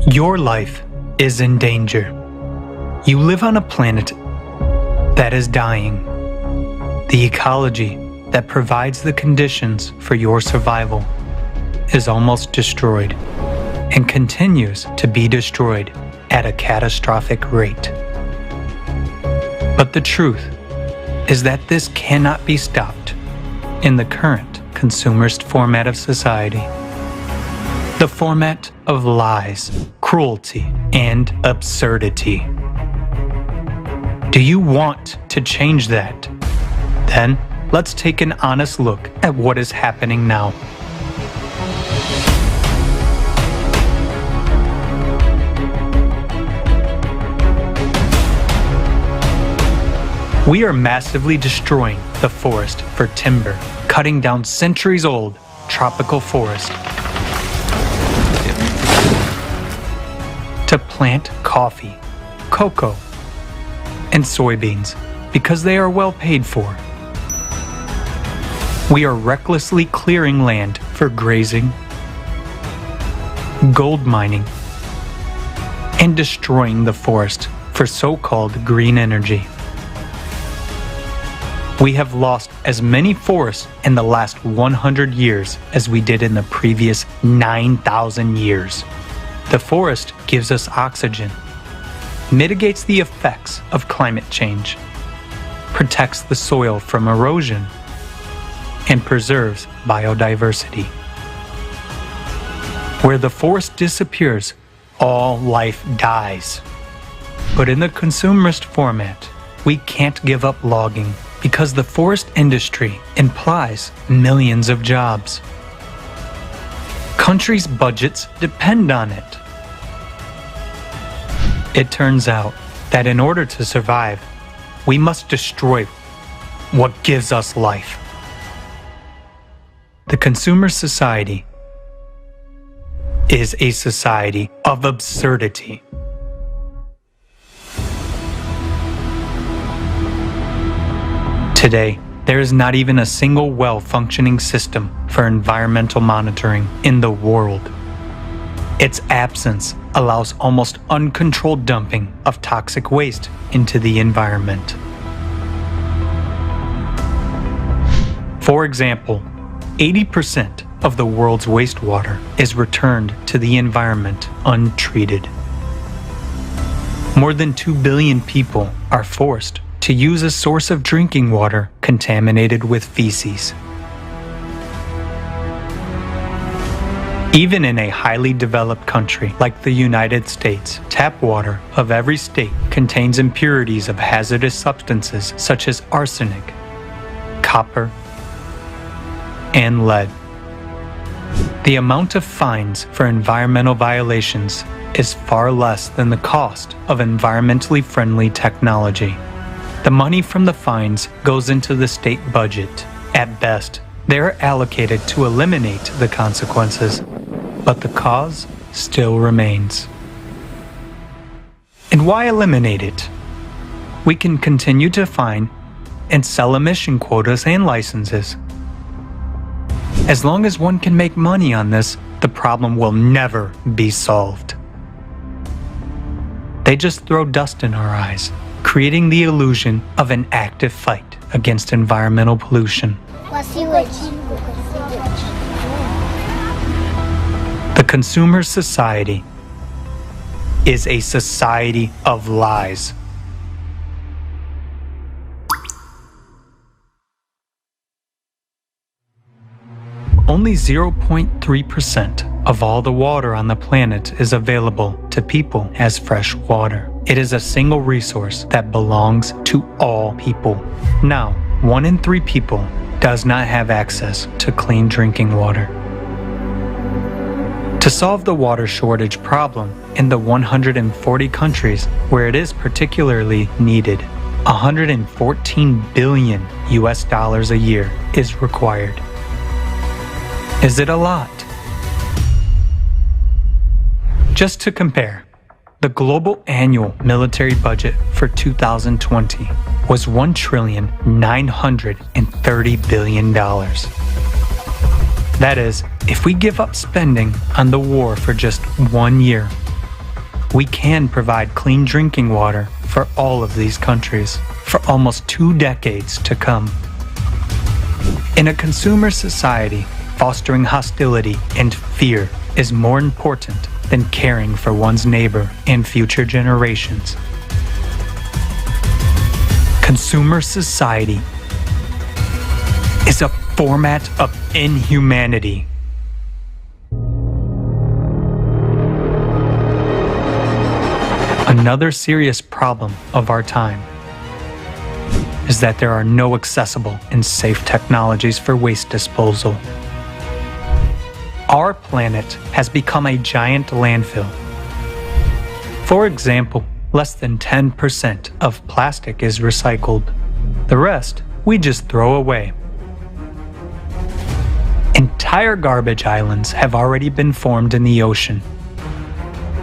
Your life is in danger. You live on a planet that is dying. The ecology that provides the conditions for your survival is almost destroyed and continues to be destroyed at a catastrophic rate. But the truth is that this cannot be stopped in the current consumerist format of society. The format of lies, cruelty, and absurdity. Do you want to change that? Then let's take an honest look at what is happening now. We are massively destroying the forest for timber, cutting down centuries-old tropical forest to plant coffee, cocoa, and soybeans because they are well paid for. We are recklessly clearing land for grazing, gold mining, and destroying the forest for so-called green energy. We have lost as many forests in the last 100 years as we did in the previous 9,000 years. The forest gives us oxygen, mitigates the effects of climate change, protects the soil from erosion, and preserves biodiversity. Where the forest disappears, all life dies. But in the consumerist format, we can't give up logging because the forest industry implies millions of jobs. Countries' budgets depend on it. It turns out that in order to survive, we must destroy what gives us life. The consumer society is a society of absurdity. Today, there is not even a single well-functioning system for environmental monitoring in the world. Its absence allows almost uncontrolled dumping of toxic waste into the environment. For example, 80% of the world's wastewater is returned to the environment untreated. More than 2 billion people are forced to use a source of drinking water contaminated with feces. Even in a highly developed country like the United States, tap water of every state contains impurities of hazardous substances such as arsenic, copper, and lead. The amount of fines for environmental violations is far less than the cost of environmentally friendly technology. The money from the fines goes into the state budget. At best, they are allocated to eliminate the consequences, but the cause still remains. And why eliminate it? We can continue to fine and sell emission quotas and licenses. As long as one can make money on this, the problem will never be solved. They just throw dust in our eyes, creating the illusion of an active fight against environmental pollution. The consumer society is a society of lies. Only 0.3% of all the water on the planet is available to people as fresh water. It is a single resource that belongs to all people. Now, 1 in 3 people does not have access to clean drinking water. To solve the water shortage problem in the 140 countries where it is particularly needed, $114 billion a year is required. Is it a lot? Just to compare, the global annual military budget for 2020 was $1,930 billion. That is, if we give up spending on the war for just 1 year, We can provide clean drinking water for all of these countries for almost 2 decades to come. In a consumer society, fostering hostility and fear is more important than caring for one's neighbor and future generations. Consumer society is a format of inhumanity. Another serious problem of our time is that there are no accessible and safe technologies for waste disposal. Our planet has become a giant landfill. For example, less than 10% of plastic is recycled. The rest we just throw away. Entire garbage islands have already been formed in the ocean.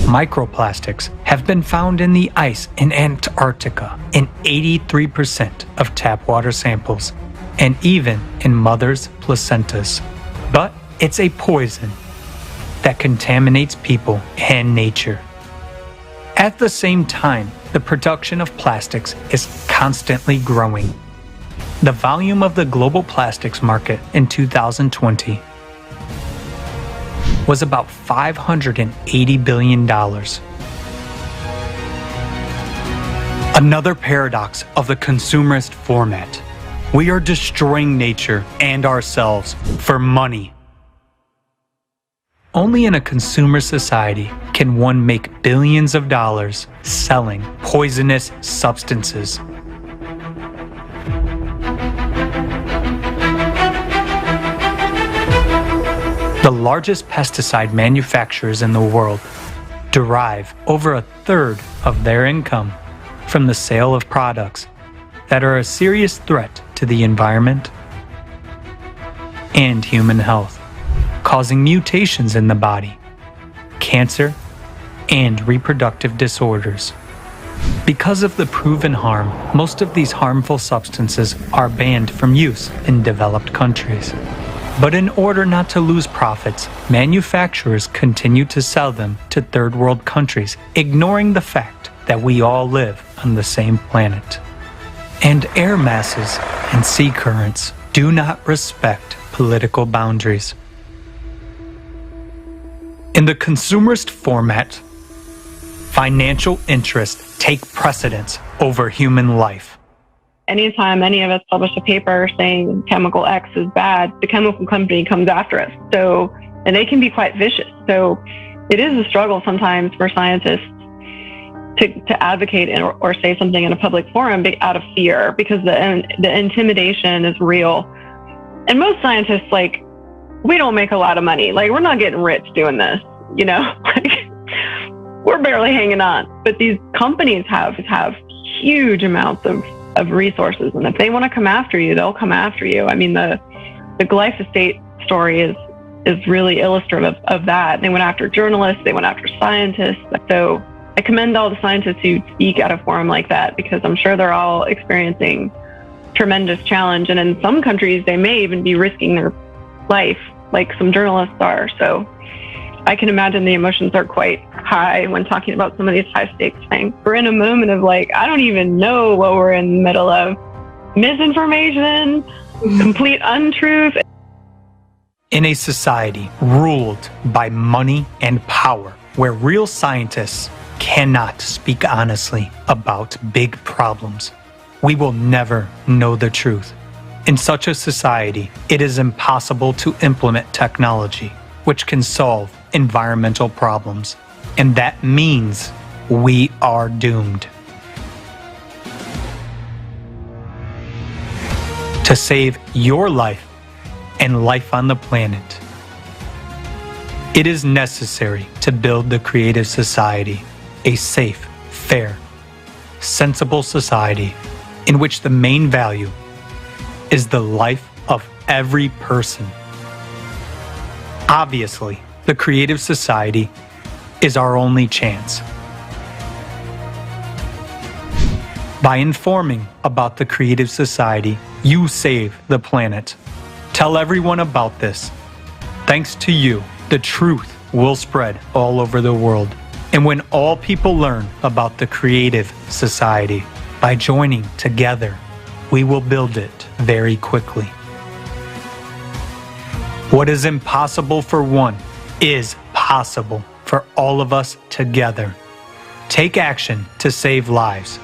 Microplastics have been found in the ice in Antarctica in 83% of tap water samples, and even in mothers' placentas. But it's a poison that contaminates people and nature. At the same time, the production of plastics is constantly growing. The volume of the global plastics market in 2020 was about $580 billion. Another paradox of the consumerist format. We are destroying nature and ourselves for money. Only in a consumer society can one make billions of dollars selling poisonous substances. The largest pesticide manufacturers in the world derive over 1/3 of their income from the sale of products that are a serious threat to the environment and human health, causing mutations in the body, cancer, and reproductive disorders. Because of the proven harm, most of these harmful substances are banned from use in developed countries. But in order not to lose profits, manufacturers continue to sell them to third world countries, ignoring the fact that we all live on the same planet. And air masses and sea currents do not respect political boundaries. In the consumerist format, financial interests take precedence over human life. Anytime any of us publish a paper saying chemical X is bad, the chemical company comes after us. And they can be quite vicious. So it is a struggle sometimes for scientists to advocate or say something in a public forum out of fear, because the intimidation is real. And most scientists, we don't make a lot of money. We're not getting rich doing this, we're barely hanging on. But these companies have huge amounts of resources, and if they want to come after you, they'll come after you. I mean, the glyphosate story is really illustrative of that. They went after journalists, they went after scientists. So I commend all the scientists who speak at a forum like that, because I'm sure they're all experiencing tremendous challenge, and in some countries they may even be risking their life, like some journalists are. So I can imagine the emotions are quite high when talking about some of these high stakes things. We're in a moment of I don't even know what we're in the middle of. Misinformation, complete untruth. In a society ruled by money and power, where real scientists cannot speak honestly about big problems, we will never know the truth. In such a society, it is impossible to implement technology which can solve environmental problems, and that means we are doomed. To save your life and life on the planet, it is necessary to build the creative society, a safe, fair, sensible society in which the main value is the life of every person. Obviously, the creative society is our only chance. By informing about the creative society, you save the planet. Tell everyone about this. Thanks to you, the truth will spread all over the world. And when all people learn about the creative society by joining together, we will build it very quickly. What is impossible for one is possible for all of us together. Take action to save lives